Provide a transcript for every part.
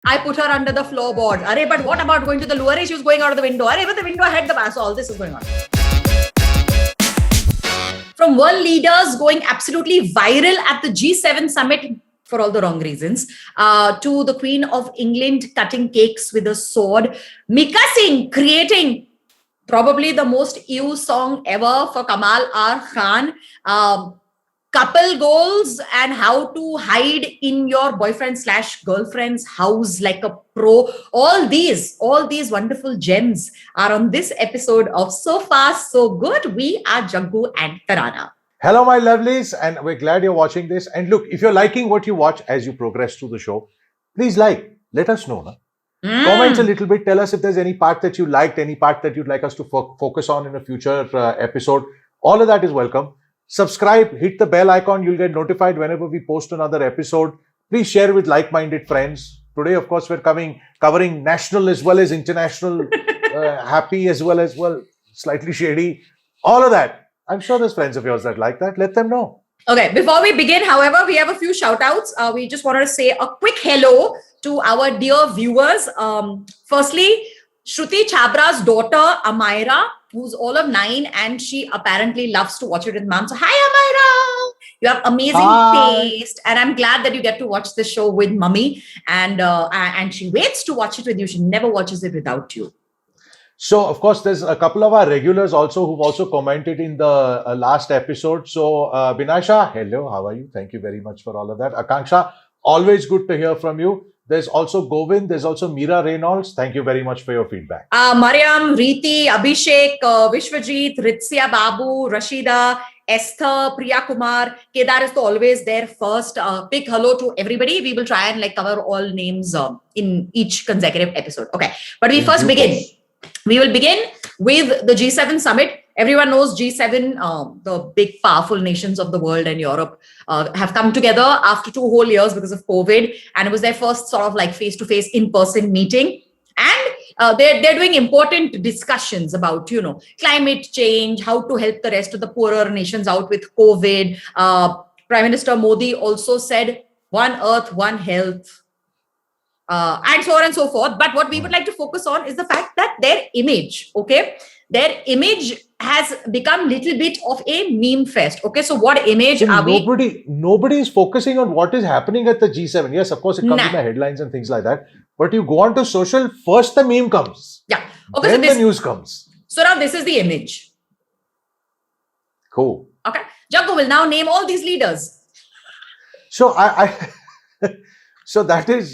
I put her under the floorboard. Arey, but what about going to the loo? Arey, she was going out of the window. Arey, but the window had the bar. So all this is going on. From world leaders going absolutely viral at the G7 summit for all the wrong reasons, to the Queen of England cutting cakes with a sword, Mika Singh creating probably the most ew song ever for Kamal R. Khan, couple goals and how to hide in your boyfriend / girlfriend's house like a pro. All these wonderful gems are on this episode of So Fast, So Good. We are Jaggu and Tarana. Hello, my lovelies, and we're glad you're watching this. And look, if you're liking what you watch as you progress through the show, please let us know. Na? Comment a little bit. Tell us if there's any part that you liked, any part that you'd like us to focus on in a future episode. All of that is welcome. Subscribe, hit the bell icon. You'll get notified whenever we post another episode. Please share with like-minded friends. Today, of course, we're covering national as well as international, happy as well as, slightly shady. All of that. I'm sure there's friends of yours that like that. Let them know. Okay, before we begin, however, we have a few shout outs. We just wanted to say a quick hello to our dear viewers. Firstly, Shruti Chabra's daughter, Amira, who's all of 9 and she apparently loves to watch it with mom. So, hi, Amira. You have amazing taste. And I'm glad that you get to watch the show with mummy. And she waits to watch it with you. She never watches it without you. So, of course, there's a couple of our regulars also who've also commented in the last episode. So, Binasha, hello, how are you? Thank you very much for all of that. Akanksha, always good to hear from you. There's also Govind, there's also Meera Reynolds. Thank you very much for your feedback. Mariam, Reeti, Abhishek, Vishwajit, Ritsia Babu, Rashida, Esther, Priya Kumar, Kedar is always there first. Big hello to everybody. We will try and cover all names in each consecutive episode. Okay, but we first begin. We will begin with the G7 summit. Everyone knows G7, the big powerful nations of the world and Europe have come together after 2 whole years because of COVID. And it was their first sort of face-to-face in-person meeting. And they're doing important discussions about, climate change, how to help the rest of the poorer nations out with COVID. Prime Minister Modi also said, one earth, one health. And so on and so forth. But what we would like to focus on is the fact that their image, has become a little bit of a meme fest. Okay, so what image are we? Nobody is focusing on what is happening at the G7. Yes, of course, it comes in the headlines and things like that. But you go on to social, first the meme comes. Yeah. Okay, then the news comes. So now this is the image. Cool. Okay. Jaggu will now name all these leaders. So So that is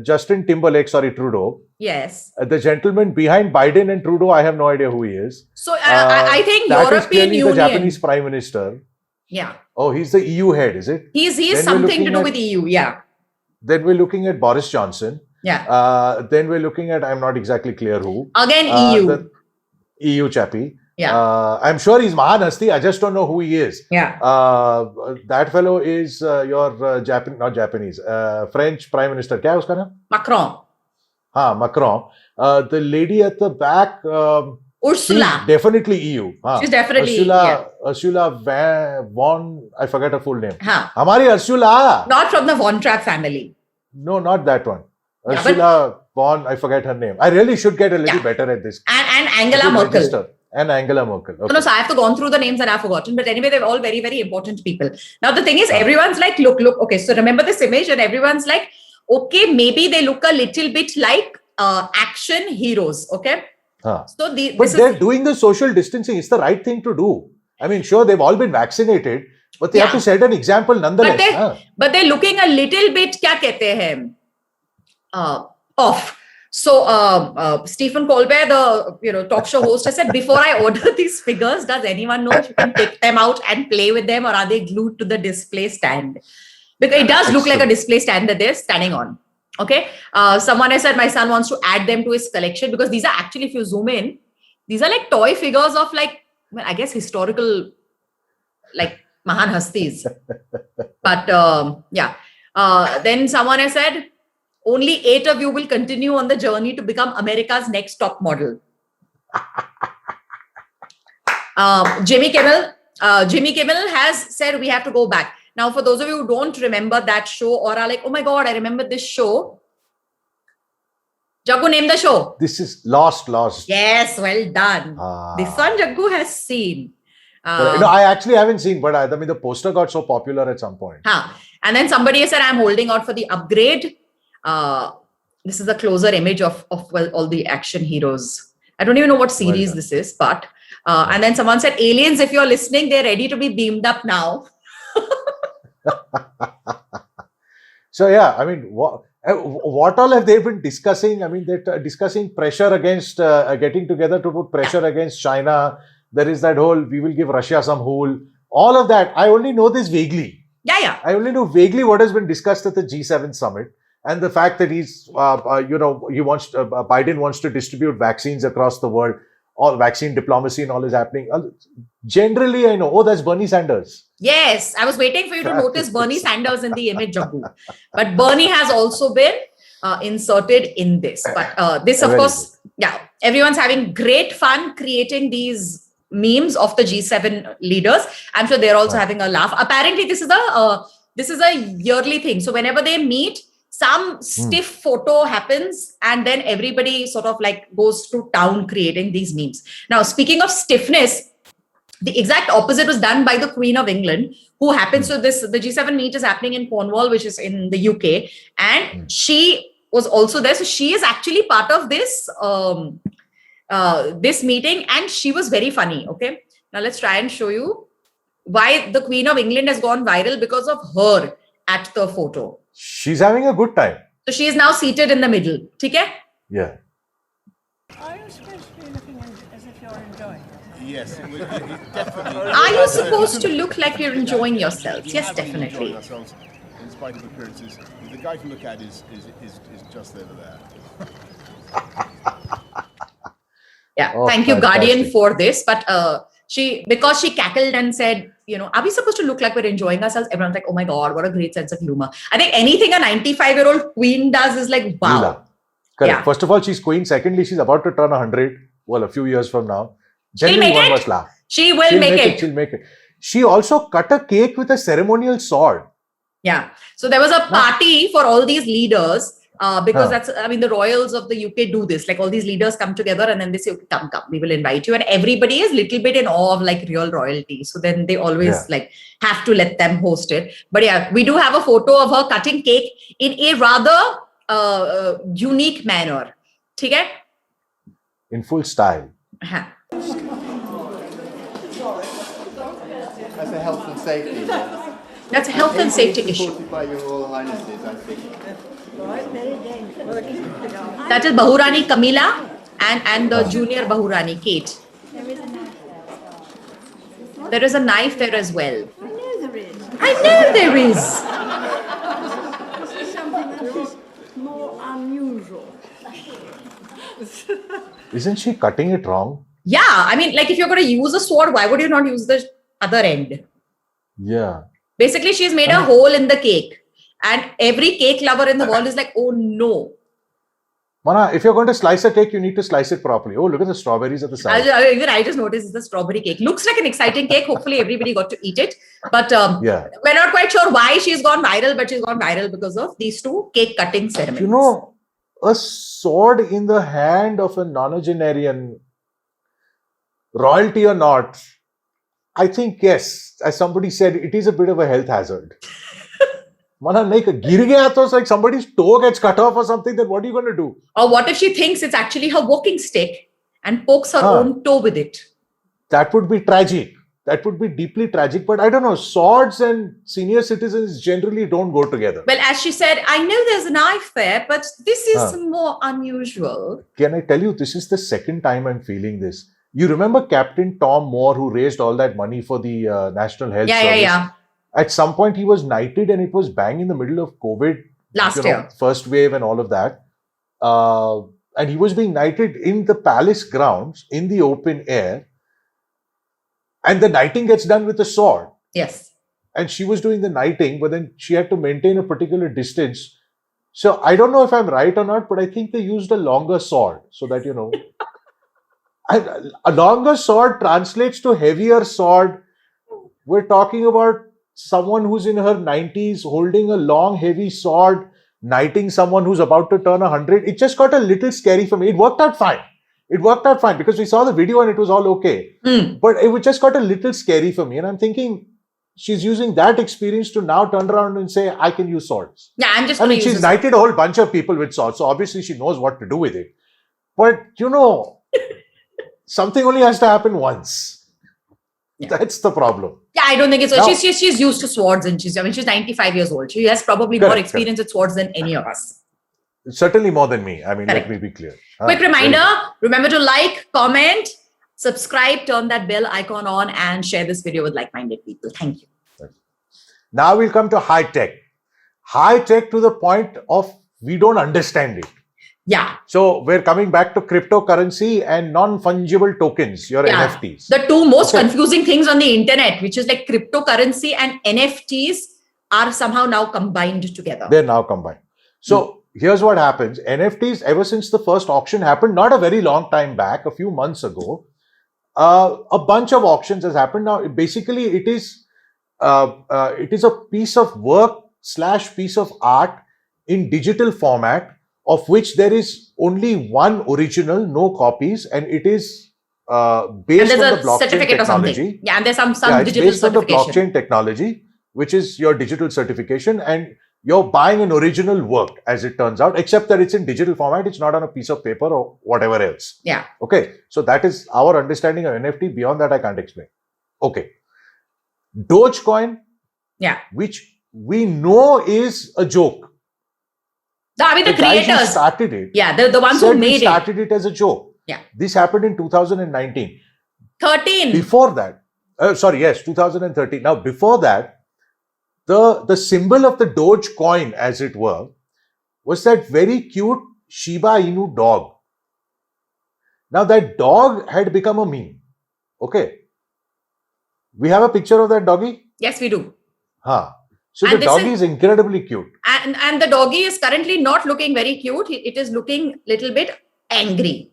Justin Timberlake, Trudeau. Yes. The gentleman behind Biden and Trudeau, I have no idea who he is. So I think that European is Union. The Japanese Prime Minister. Yeah. Oh, he's the EU head, is it? He's something to do with EU, yeah. Then we're looking at Boris Johnson. Yeah. Then we're looking at, I'm not exactly clear who. Again, EU. The EU chappie. Yeah. I'm sure he's Mahan Hasti. I just don't know who he is. Yeah. That fellow is your not Japanese, French Prime Minister. Kya hai uska naam? Macron. Macron. The lady at the back. Ursula. Definitely EU. She's definitely Ursula von. I forget her full name. Hamari Ursula. Not from the Von Trapp family. No, not that one. Ursula von. I forget her name. I really should get a little better at this. And Angela Merkel. And Angela Merkel. Okay. No, so I have to go through the names and I've forgotten. But anyway, they're all very, very important people. Now, the thing is, everyone's like, look. Okay, so remember this image and everyone's like, okay, maybe they look a little bit like action heroes. Okay. So they're doing the social distancing. It's the right thing to do. I mean, sure, they've all been vaccinated, but they have to set an example nonetheless. But they're looking a little bit, kya kehte hain? Off. So Stephen Colbert, the talk show host, has said, before I order these figures, does anyone know if you can take them out and play with them, or are they glued to the display stand? Because it does look like a display stand that they're standing on. Okay. Someone has said my son wants to add them to his collection because these are actually, if you zoom in, these are like toy figures of I guess historical, Mahan Hastis. But then someone has said, only 8 of you will continue on the journey to become America's next top model. Jimmy Kimmel has said we have to go back. Now, for those of you who don't remember that show or are like, oh my God, I remember this show. Jaggu, name the show. This is Lost. Yes, well done. This one Jaggu has seen. No, I actually haven't seen, but I mean, the poster got so popular at some point. And then somebody said, I'm holding out for the upgrade. This is a closer image of all the action heroes. I don't even know what series this is, but and then someone said, aliens, if you're listening, they're ready to be beamed up now. So yeah, I mean, what all have they been discussing? I mean, they're discussing pressure against getting together to put pressure against China. There is that whole, we will give Russia some hole. All of that, I only know this vaguely. Yeah. I only know vaguely what has been discussed at the G7 summit, and the fact that he's, Biden wants to distribute vaccines across the world. All vaccine diplomacy and all is happening. Generally, I know, that's Bernie Sanders. Yes, I was waiting for you to notice Bernie Sanders in the image, Jaggu. But Bernie has also been inserted in this. But this, of course, everyone's having great fun creating these memes of the G7 leaders. I'm sure they're also having a laugh. Apparently, this is a yearly thing. So whenever they meet, some stiff photo happens and then everybody sort of like goes to town creating these memes. Now, speaking of stiffness, the exact opposite was done by the Queen of England, who happens to the G7 meet is happening in Cornwall, which is in the UK. And she was also there. So she is actually part of this, this meeting, and she was very funny. Okay. Now let's try and show you why the Queen of England has gone viral because of her at the photo. She's having a good time. So she is now seated in the middle. Okay? Yeah. Are you supposed to be looking as if you're enjoying it? Yes, definitely. Are you supposed to look like you're enjoying yourselves? Yes, definitely. Ourselves, in spite of appearances, the guy to look at is just over there. Yeah, Oh, thank you, fantastic. Guardian, for this. But because she cackled and said, are we supposed to look like we're enjoying ourselves? Everyone's like, oh my God, what a great sense of humor. I think anything a 95-year-old queen does is like, wow. Leela. Correct. Yeah. First of all, she's queen. Secondly, she's about to turn 100. Well, a few years from now. Generally, make one it. must laugh. She will make it. She'll make it. She also cut a cake with a ceremonial sword. Yeah. So there was a party for all these leaders because the royals of the UK do this. Like all these leaders come together and then they say, okay, come, we will invite you. And everybody is a little bit in awe of like real royalty. So then they always like have to let them host it. But yeah, we do have a photo of her cutting cake in a rather unique manner. Okay? In full style. Uh-huh. That's a health and safety. That's a health and safety issue. Supported by your Royal Highnesses, I think. That is Bahurani Camilla and the junior Bahurani Kate. There is a knife there as well. I know there is. I know there is. This is something that is more unusual. Isn't she cutting it wrong? Yeah, I mean, like if you're going to use a sword, why would you not use the other end? Yeah. Basically, she's made a hole in the cake. And every cake lover in the world is like, oh no. Mana, if you're going to slice a cake, you need to slice it properly. Oh, look at the strawberries at the side. I just noticed it's the strawberry cake. Looks like an exciting cake. Hopefully everybody got to eat it. But we're not quite sure why she's gone viral, but she's gone viral because of these two cake cutting ceremonies. A sword in the hand of a nonagenarian, royalty or not, I think, yes, as somebody said, it is a bit of a health hazard. Mana, gir gaya to, like somebody's toe gets cut off or something, then what are you going to do? Or what if she thinks it's actually her walking stick and pokes her own toe with it? That would be tragic. That would be deeply tragic. But I don't know, swords and senior citizens generally don't go together. Well, as she said, I know there's a knife there, but this is more unusual. Can I tell you, this is the second time I'm feeling this. You remember Captain Tom Moore, who raised all that money for the National Health Service? Yeah. At some point, he was knighted and it was bang in the middle of COVID. Last year. First wave and all of that. And he was being knighted in the palace grounds, in the open air. And the knighting gets done with a sword. Yes. And she was doing the knighting, but then she had to maintain a particular distance. So I don't know if I'm right or not, but I think they used a longer sword so that, a longer sword translates to heavier sword. We're talking about someone who's in her 90s holding a long, heavy sword, knighting someone who's about to turn 100. It just got a little scary for me. It worked out fine. It worked out fine because we saw the video and it was all okay. But it just got a little scary for me. And I'm thinking, she's using that experience to now turn around and say, I can use swords. Yeah, I'm just I going to mean, use she's this. knighted a whole bunch of people with swords. So obviously she knows what to do with it. But, you know, something only has to happen once. Yeah. That's the problem. Yeah, I don't think it's. Now- She's used to swords, and she's 95 years old. She has probably more Correct, experience with swords than any of us. Certainly more than me. I mean, Correct. let me be clear. Quick Very reminder: good. remember to like, comment, subscribe, turn that bell icon on, and share this video with like-minded people. Thank you. Now we'll come to high tech. High tech to the point of we don't understand it. Yeah, So we're coming back to cryptocurrency and non-fungible tokens, your Yeah. NFTs. the two most Okay. confusing things on the internet, which is like cryptocurrency and NFTs, are somehow now combined together. They're now combined. So here's what happens. NFTs, ever since the first auction happened, not a very long time back, a few months ago, a bunch of auctions has happened. Now, basically, it is a piece of work / piece of art in digital format, of which there is only one original, no copies, and it is And based there's on a the blockchain certificate or something. technology. Yeah, and there's some Yeah, it's digital based on the certification. blockchain technology, which is your digital certification, and you're buying an original work, as it turns out, except that it's in digital format. It's not on a piece of paper or whatever else. Yeah. Okay. So that is our understanding of NFT. Beyond that, I can't explain. Okay. Dogecoin, Yeah. which we know is a joke. I mean, the guys who creators. started it, Yeah, the ones said who we made it. started it as a joke. Yeah. This happened in 2019. 13. Before that, 2013. Now, before that, the symbol of the Dogecoin, as it were, was that very cute Shiba Inu dog. Now, that dog had become a meme. Okay. We have a picture of that doggy? Yes, we do. Huh. So And the this doggy is- is incredibly cute. And the doggy is currently not looking very cute. It is looking little bit angry.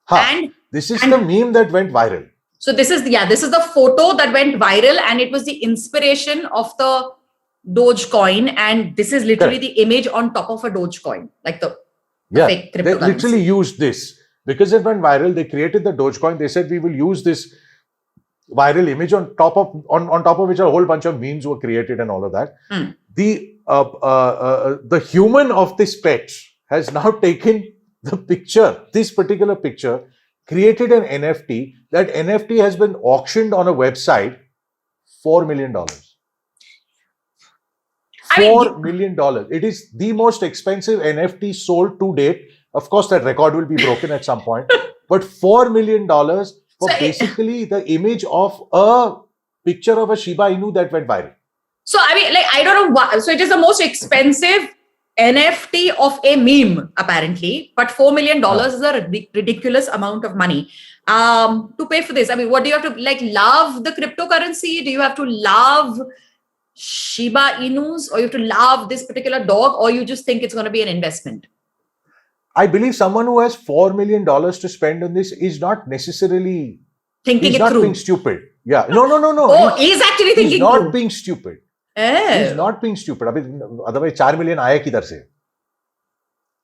Huh. And This is and- the meme that went viral. so this is the photo that went viral, and it was the inspiration of the Dogecoin. And this is literally Correct. the image on top of a Dogecoin, like the Yeah, fake they cryptocurrency. literally used this because it went viral. They created the Dogecoin. They said we will use this viral image on top of which a whole bunch of memes were created and all of that. The human of this pet has now taken the picture, this particular picture, created an NFT. That NFT has been auctioned on a website, $4 million. I mean, $4 million. It is the most expensive NFT sold to date. Of course, that record will be broken at some point. But $4 million for So it- basically the image of a picture of a Shiba Inu that went viral. So I mean, like, I don't know why. So it is the most expensive NFT of a meme, apparently. But $4 million is a ridiculous amount of money to pay for this. I mean, what do you have to like love the cryptocurrency? Do you have to love Shiba Inus, or you have to love this particular dog, or you just think it's going to be an investment? I believe someone who has $4 million to spend on this is not necessarily Thinking he's it not through. being stupid. Yeah. No. Oh, he's actually He's thinking not through. being stupid. Oh. He's not being stupid. Otherwise, 4 million aaya kidhar se?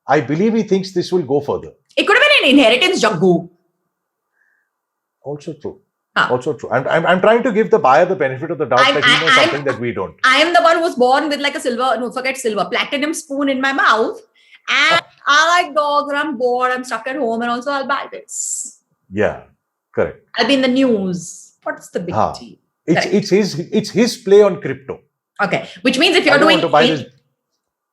I believe he thinks this will go further. It could have been an inheritance, Jaggu. Also true. Ah. Also true. I'm trying to give the buyer the benefit of the doubt that he knows something that we don't. I am the one who was born with like a platinum spoon in my mouth. And I like dogs, and I'm bored, I'm stuck at home, and also I'll buy this. Yeah, correct. I'll be in the news. What's the big Ah. deal? It's his play on crypto. Okay. Which means if I you're don't doing want to buy this.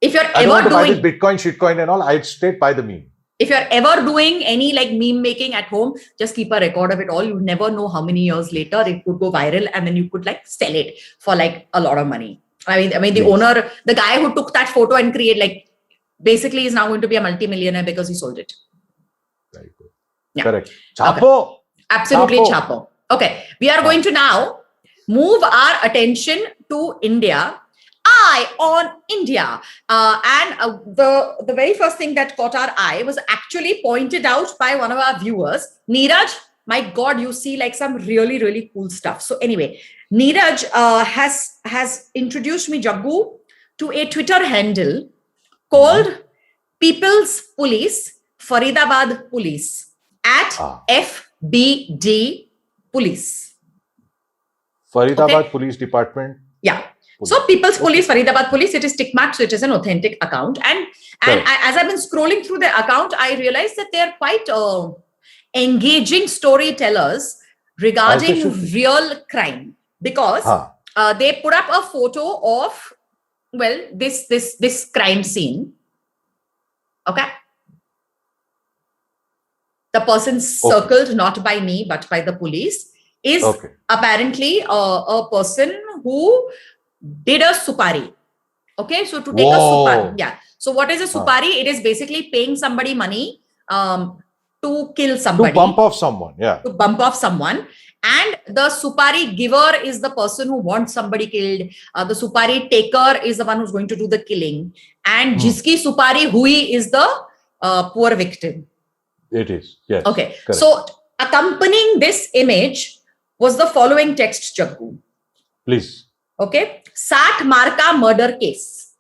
if you're I don't want ever to buy this doing Bitcoin, shitcoin, and all. I'd straight buy the meme. if you're ever doing any like meme making at home, just keep a record of it all. You never know how many years later it could go viral, and then you could like sell it for like a lot of money. I mean, the Yes. owner, the guy who took that photo and create like basically is now going to be a multi-millionaire because he sold it. Very good. Yeah. Correct. Chapo. Absolutely Chapo. chapo. Okay, we are going to now move our attention to India. Eye on India. The very first thing that caught our eye was actually pointed out by one of our viewers. Neeraj, my God, you see like some really, really cool stuff. So anyway, Neeraj has introduced me, Jaggu, to a Twitter handle called People's Police, Faridabad Police, at FBD Police. Faridabad Okay. Police Department. Yeah. So People's Police, Faridabad Police, it is tick marked, so it is an authentic account. And Correct. as I've been scrolling through the account, I realized that they're quite engaging storytellers regarding should be. real crime, because they put up a photo of, well, this crime scene. Okay. The person circled, not by me, but by the police, is apparently a person who did a supari. Okay, so to take a supari, yeah. So what is a supari? It is basically paying somebody money to kill somebody. To bump off someone, yeah. To bump off someone. And the supari giver is the person who wants somebody killed. The supari taker is the one who's going to do the killing. And jiski supari hui is the poor victim. It is, yes. Okay, Correct. so accompanying this image was the following text, Jaggu. Please. Okay, 60 मार का murder case,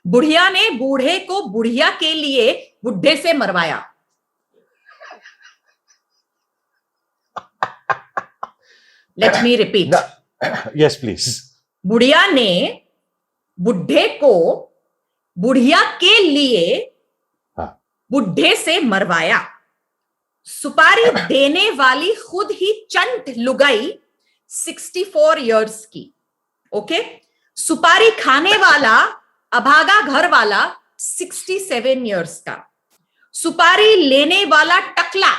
बुढ़िया ने बूढ़े को बुढ़िया के लिए बुढ़े से मरवाया. Let me repeat. No. Yes, please. बुढ़िया ने बुढ़े को बुढ़िया के लिए बुढ़े से मरवाया. सुपारी देने वाली खुद ही चंट लुगाई 64 इयर्स की. ओके, सुपारी खाने वाला अभागा घर वाला 67 इयर्स का. सुपारी लेने वाला टकला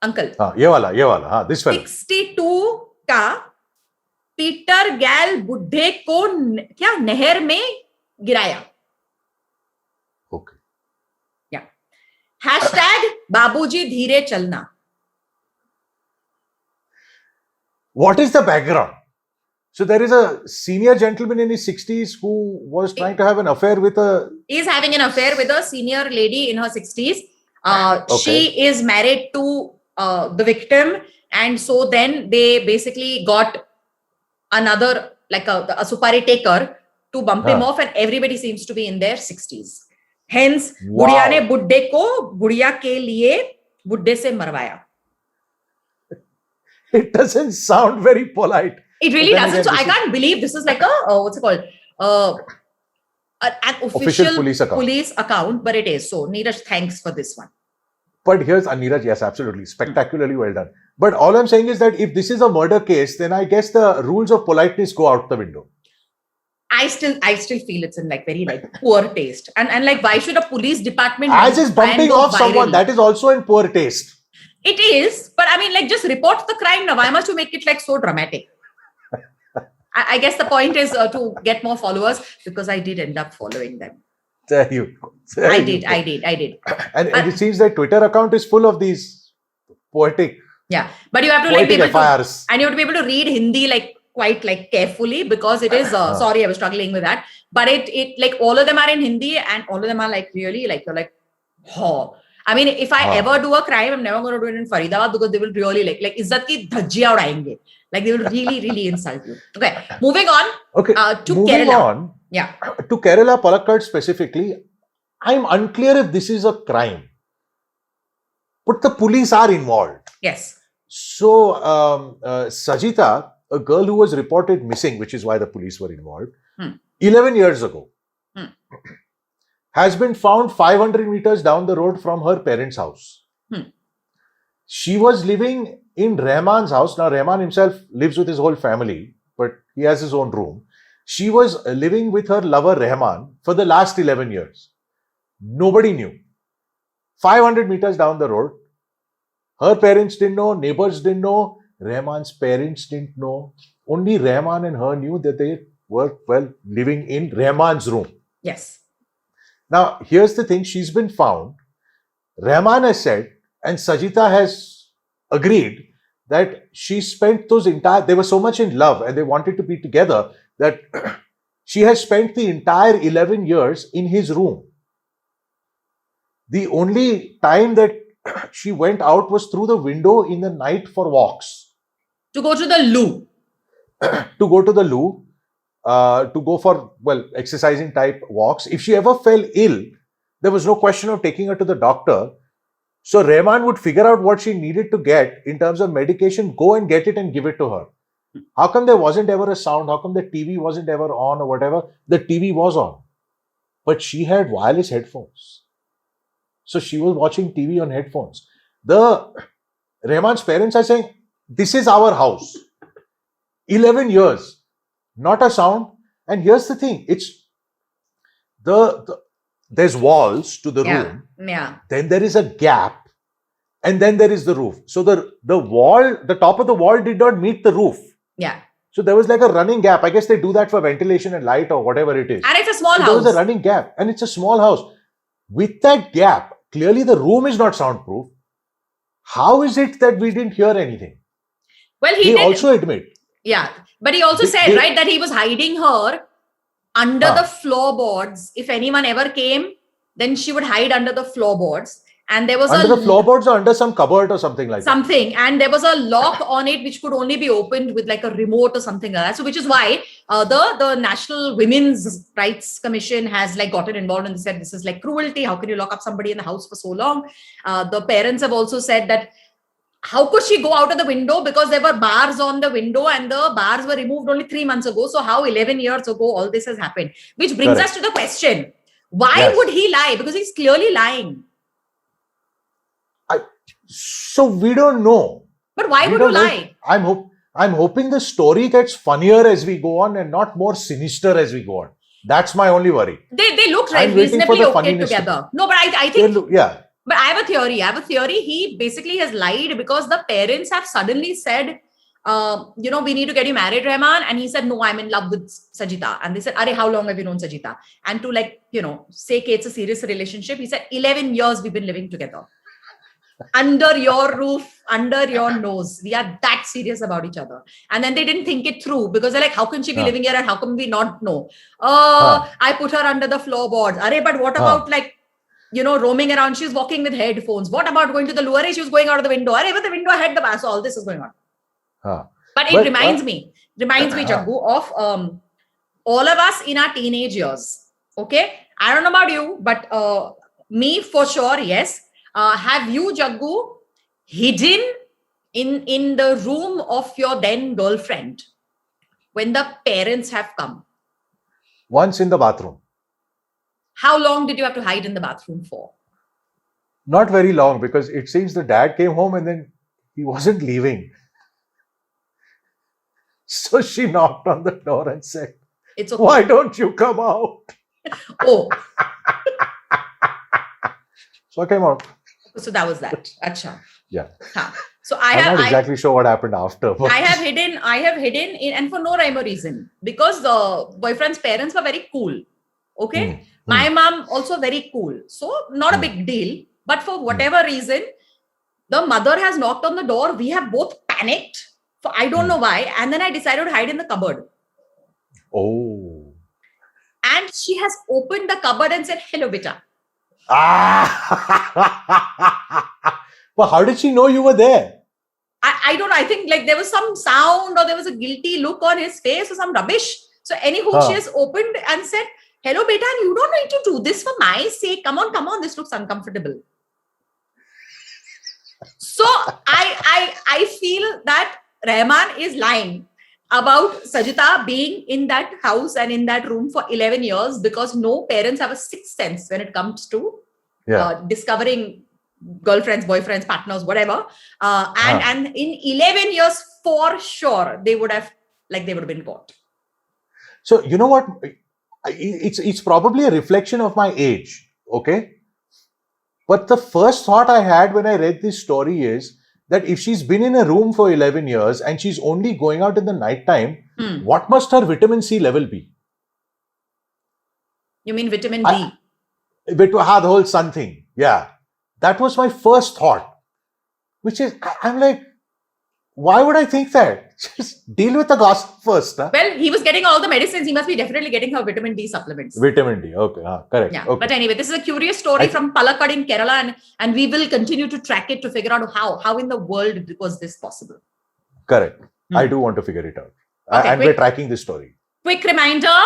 अंकल, ये वाला, this fellow, 62 का पीटर गैल बुढ़े को क्या नहर में गिराया. Okay. या हैशटैग बाबूजी धीरे चलना. What is the background? So there is a senior gentleman in his 60s who was trying to have an affair with a... Is having an affair with a senior lady in her 60s. Okay. She is married to the victim, and so then they basically got another, like a supari taker, to bump him off, and everybody seems to be in their 60s. Hence, Wow. बुढ़िया ने बुड्ढे को बुढ़िया के लिए बुड्ढे से मरवाया. It doesn't sound very polite. It really But then doesn't. again, So I can't believe this is like a what's it called? An official police account, but it is. So Neeraj, thanks for this one. But here's Neeraj, yes, absolutely. Spectacularly well done. But all I'm saying is that if this is a murder case, then I guess the rules of politeness go out the window. I still feel it's in like very like poor taste. And like, why should a police department As is try and bumping go off someone, viral? that is also in poor taste. It is, but I mean, like, just report the crime now. Why must you make it like so dramatic? I guess the point is to get more followers, because I did end up following them. There you go. I did. And it seems that Twitter account is full of these poetic, Yeah, but you have to like be able FIRs. to, and you have to be able to read Hindi like quite like carefully, because it is. Sorry, I was struggling with that. But it like all of them are in Hindi, and all of them are like really like you're like, oh. I mean, if I ever do a crime, I'm never going to do it in Faridabad, because they will really like izzat ki dhajjiya udayenge. Like they will really insult you. Okay, moving on. Okay, to moving Kerala. on. Yeah. To Kerala, Palakkad specifically, I'm unclear if this is a crime. But the police are involved. Yes. So, Sajita, a girl who was reported missing, which is why the police were involved, 11 years ago, has been found 500 meters down the road from her parents' house. She was living in Rahman's house. Now, Rahman himself lives with his whole family, but he has his own room. She was living with her lover Rahman for the last 11 years. Nobody knew. 500 meters down the road, her parents didn't know, neighbors didn't know, Rahman's parents didn't know. Only Rahman and her knew that they were, well, living in Rahman's room. Yes. Now, here's the thing, she's been found. Rahman has said, and Sajita has agreed, that she spent they were so much in love and they wanted to be together, that she has spent the entire 11 years in his room. The only time that she went out was through the window in the night for walks. To go to the loo. To go to the loo, to go for, exercising type walks. If she ever fell ill, there was no question of taking her to the doctor. So Rahman would figure out what she needed to get in terms of medication, go and get it and give it to her. How come there wasn't ever a sound? How come the TV wasn't ever on or whatever? The TV was on. But she had wireless headphones. So she was watching TV on headphones. Rahman's parents are saying, this is our house. 11 years, not a sound. And here's the thing, it's there's walls to the room. Yeah. Then there is a gap, and then there is the roof. So the wall, the top of the wall did not meet the roof. Yeah. So there was like a running gap. I guess they do that for ventilation and light or whatever it is. And it's a small So house. there was a running gap, and it's a small house. With that gap, clearly the room is not soundproof. How is it that we didn't hear anything? Well, he They did. also admit. Yeah. But he also said, right, that he was hiding her under the floorboards. If anyone ever came, then she would hide under the floorboards. And there was Under the floorboards or under some cupboard or something like that. something, and there was a lock on it which could only be opened with like a remote or something like that. So which is why the National Women's Rights Commission has like gotten involved and said this is like cruelty. How can you lock up somebody in the house for so long? The parents have also said that how could she go out of the window, because there were bars on the window and the bars were removed only 3 months ago. So how 11 years ago all this has happened? Which brings Correct. us to the question, why Yes. would he lie? Because he's clearly lying. So we don't know. But why We would you don't know. lie? I'm hoping the story gets funnier as we go on and not more sinister as we go on. That's my only worry. They look I'm waiting for reasonably the okay funniness to- together. No, but I They think, look- yeah. but I have a theory. He basically has lied because the parents have suddenly said, we need to get you married, Rahman. And he said, no, I'm in love with Sajita. And they said, Are, how long have you known Sajita? And to say it's a serious relationship, he said, 11 years we've been living together. Under your roof, under your nose. We are that serious about each other. And then they didn't think it through because they're like, how can she be living here and how come we not know? I put her under the floorboards. But what about roaming around? She's walking with headphones. What about going to the loo? She was going out of the window. But the window had the bar. So all this is going on. But it reminds me, Jaggu, of all of us in our teenage years. Okay? I don't know about you, but me for sure, yes. Have you, Jaggu, hidden in the room of your then girlfriend when the parents have come? Once in the bathroom. How long did you have to hide in the bathroom for? Not very long, because it seems the dad came home and then he wasn't leaving. So she knocked on the door and said, It's okay. why don't you come out? Oh, So I came out. so that was that. Acha. Yeah. Huh. So I'm not exactly sure what happened after. But I have hidden in, and for no rhyme or reason, because the boyfriend's parents were very cool. Okay. My mom also very cool. So not a big deal. But for whatever reason, the mother has knocked on the door. We have both panicked. For I don't know why. And then I decided to hide in the cupboard. Oh. And she has opened the cupboard and said, hello, beta. But how did she know you were there? I don't know. I think like there was some sound or there was a guilty look on his face or some rubbish. So anywho, she has opened and said, hello, beta, and you don't need to do this for my sake. Come on. This looks uncomfortable. So I feel that Rahman is lying about Sajita being in that house and in that room for 11 years because no parents have a sixth sense when it comes to discovering girlfriends, boyfriends, partners, whatever. And in 11 years, for sure, they would have been caught. So you know what? It's probably a reflection of my age. Okay. But the first thought I had when I read this story is that if she's been in a room for 11 years and she's only going out in the night time, what must her vitamin C level be? You mean vitamin D? The whole sun thing. Yeah. That was my first thought. Which is, I'm like, Why would I think that? Just deal with the gossip first. Huh? Well, he was getting all the medicines. He must be definitely getting her vitamin D supplements. Vitamin D. Okay. Correct. Yeah. Okay. But anyway, this is a curious story from Palakkad in Kerala, and we will continue to track it to figure out how in the world was this possible. Correct. I do want to figure it out. Okay, And we're tracking this story. Quick reminder,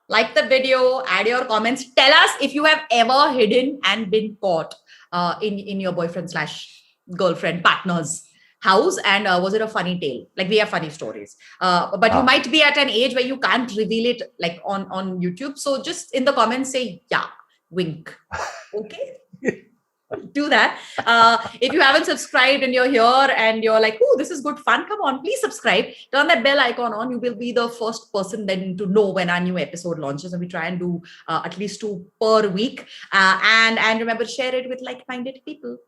like the video, add your comments. Tell us if you have ever hidden and been caught in your boyfriend / girlfriend partner's house, and was it a funny tale? Like, we have funny stories, but you might be at an age where you can't reveal it like on YouTube. So just in the comments say, yeah, wink. Okay. Do that. If you haven't subscribed and you're here and you're like, oh, this is good fun, come on, please subscribe. Turn that bell icon on. You will be the first person then to know when our new episode launches. And we try and do at least 2 per week. And remember, share it with like-minded people.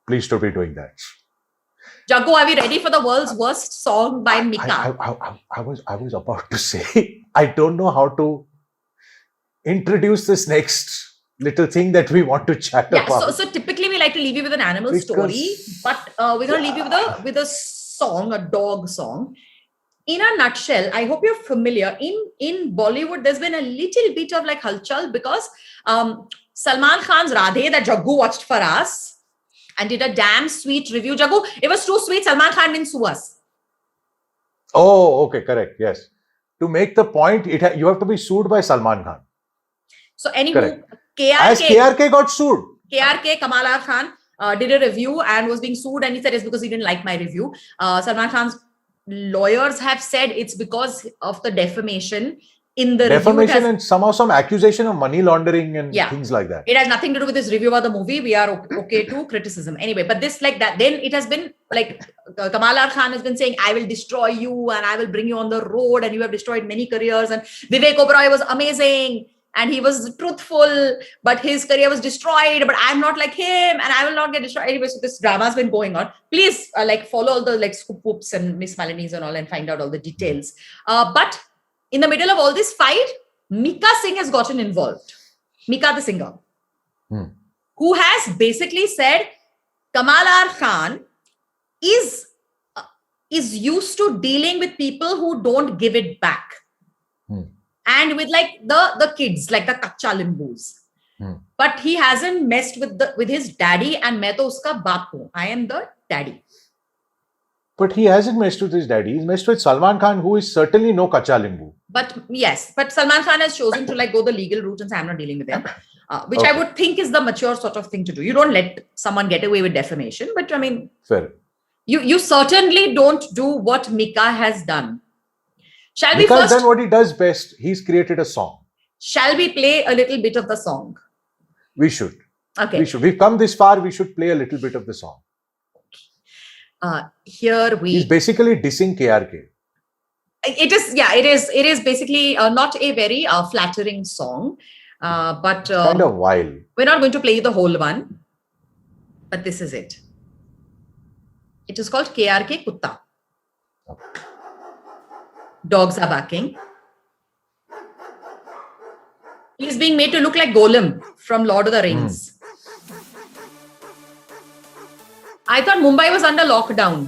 Please do be doing that. Jaggu, are we ready for the world's worst song by Mika? I was about to say, I don't know how to introduce this next little thing that we want to chat about. So typically we like to leave you with an animal story, but we're going to leave you with a song, a dog song. In a nutshell, I hope you're familiar. In Bollywood, there's been a little bit of like halchal because Salman Khan's Radhe that Jaggu watched for us and did a damn sweet review. Jaggu, it was too sweet. Salman Khan didn't sue us. Oh, okay, correct. Yes. To make the point, you have to be sued by Salman Khan. So anywho, correct. As KRK got sued. KRK, Kamala Khan, did a review and was being sued, and he said it's because he didn't like my review. Salman Khan's lawyers have said it's because of the defamation in the defamation and somehow some accusation of money laundering and things like that. It has nothing to do with this review of the movie. We are okay to criticism. Anyway, but this like that, then it has been like Kamala Khan has been saying, I will destroy you and I will bring you on the road and you have destroyed many careers, and Vivek Oberoi was amazing and he was truthful, but his career was destroyed, but I'm not like him and I will not get destroyed. Anyway, so this drama has been going on. Please like follow all the like scoop whoops and Miss Malini's and all and find out all the details. But in the middle of all this fight, Mika Singh has gotten involved. Mika the singer, who has basically said Kamala Khan is used to dealing with people who don't give it back. And with like the kids, like the kacha limbus. But he hasn't messed with his daddy, and main to uska baap hu. I am the daddy. But he hasn't messed with his daddy. He's messed with Salman Khan, who is certainly no kacha limbu. But yes, but Salman Khan has chosen to like go the legal route and say, I'm not dealing with them. Which I would think is the mature sort of thing to do. You don't let someone get away with defamation, but I mean, fair. You certainly don't do what Mika has done. Shall we Mika first has done what he does best. He's created a song. Shall we play a little bit of the song? We should. Okay. We should. We've come this far. We should play a little bit of the song. He's basically dissing KRK. It is basically not a very flattering song, but kind of wild. We're not going to play the whole one, but this is it. It is called KRK Kutta. Okay. Dogs are barking. He's being made to look like Golem from Lord of the Rings. I thought Mumbai was under lockdown.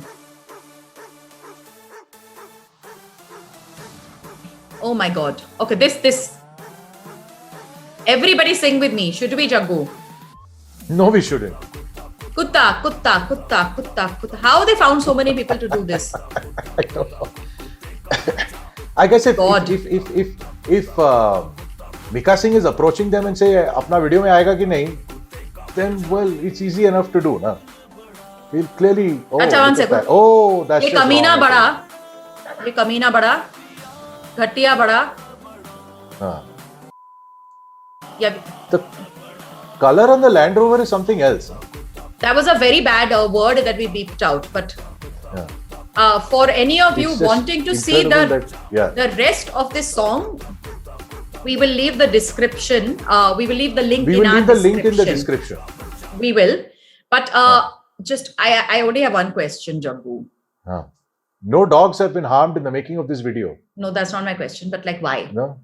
Oh my God. Okay, this. Everybody sing with me. Should we, Jaggu? No, we shouldn't. Kutta, kutta, kutta, kutta, kutta. How they found so many people to do this? I don't know. I guess if Mika Singh is approaching them and say, "Apna video mein aayega ki nahi," then well, it's easy enough to do, na. We'll clearly. Oh, that's ये कमीना बड़ा, घटिया बड़ा. Yeah. The color on the Land Rover is something else. That was a very bad word that we beeped out, but. For any of you wanting to see the rest of this song, we will leave the description. We will leave the link in our description. We will leave the link in the description. We will. But I only have one question, Jaggu. No dogs have been harmed in the making of this video. No, that's not my question. But like, why? No.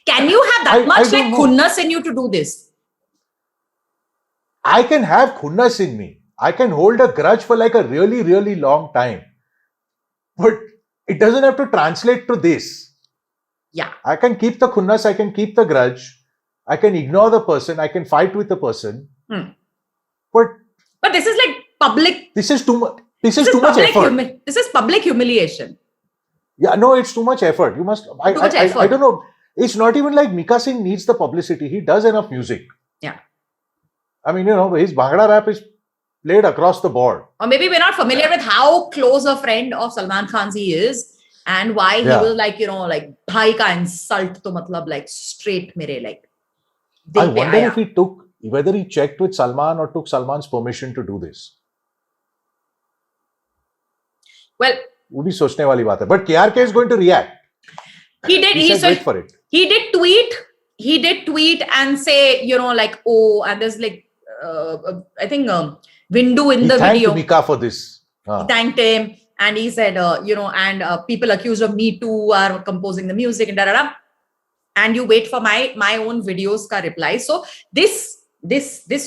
Can you have that much like khunnas in you to do this? I can have khunnas in me. I can hold a grudge for like a really, really long time. But it doesn't have to translate to this. Yeah. I can keep the khunnas, I can keep the grudge, I can ignore the person, I can fight with the person. But this is like public. this is too much. This is too much effort. This is public humiliation. Yeah, no, it's too much effort. You must. Too much effort. I don't know. It's not even like Mika Singh needs the publicity. He does enough music. Yeah. I mean, his Bhangra rap is played across the board. Or maybe we're not familiar with how close a friend of Salman Khan's he is and why he will like, like bhai ka insult to matlab like straight mere like. I wonder if whether he checked with Salman or took Salman's permission to do this. Well, वो भी सोचने वाली बात है. But KRK is going to react. He did. He said, wait for it. He did tweet and say, like, oh, and there's like, I think Windu in the video. He thanked Mika for this. He thanked him and he said, and people accused of Me Too are composing the music and da-da-da. And you wait for my own videos ka reply. So this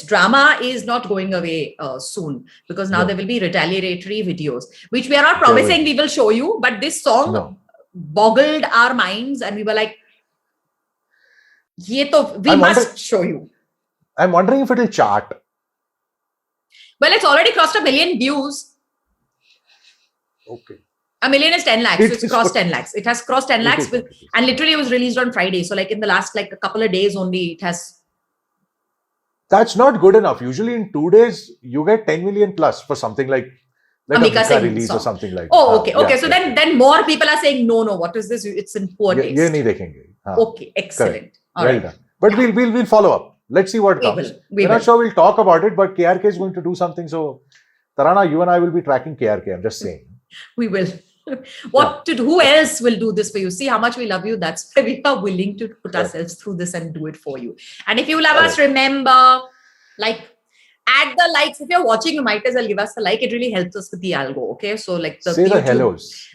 drama is not going away soon because now there will be retaliatory videos, which we are not promising we will show you. But this song boggled our minds and we were like, we must show you. I'm wondering if it will chart. Well, it's already crossed 1 million views. Okay. 1 million is 10 lakhs. So it's crossed 10 lakhs. It has crossed 10 lakhs and literally it was released on Friday. So like in the last like a couple of days only it has. That's not good enough. Usually in 2 days you get 10 million plus for something like a Mika release song. Or something like that. Oh, okay. Okay. So then more people are saying, no, what is this? It's in poor taste. Ye nahi dekhenge. Okay. Excellent. Well done. But we'll follow up. Let's see what comes. We're not sure we'll talk about it, but KRK is going to do something. So Tarana, you and I will be tracking KRK. I'm just saying. We will. Who else will do this for you? See how much we love you. That's why we are willing to put ourselves through this and do it for you. And if you love us, remember, like, add the likes. If you're watching, you might as well give us a like. It really helps us with the algo. Okay. So like the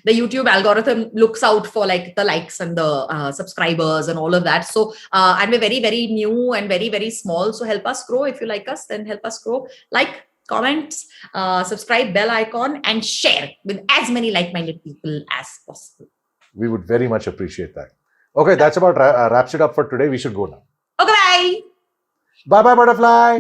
YouTube algorithm looks out for like the likes and the subscribers and all of that. So and we're very, very new and very, very small. So help us grow. If you like us, then help us grow. Like, comments, subscribe, bell icon, and share with as many like-minded people as possible. We would very much appreciate that. Okay, that's about wraps it up for today. We should go now. Okay, bye. Bye-bye, butterfly.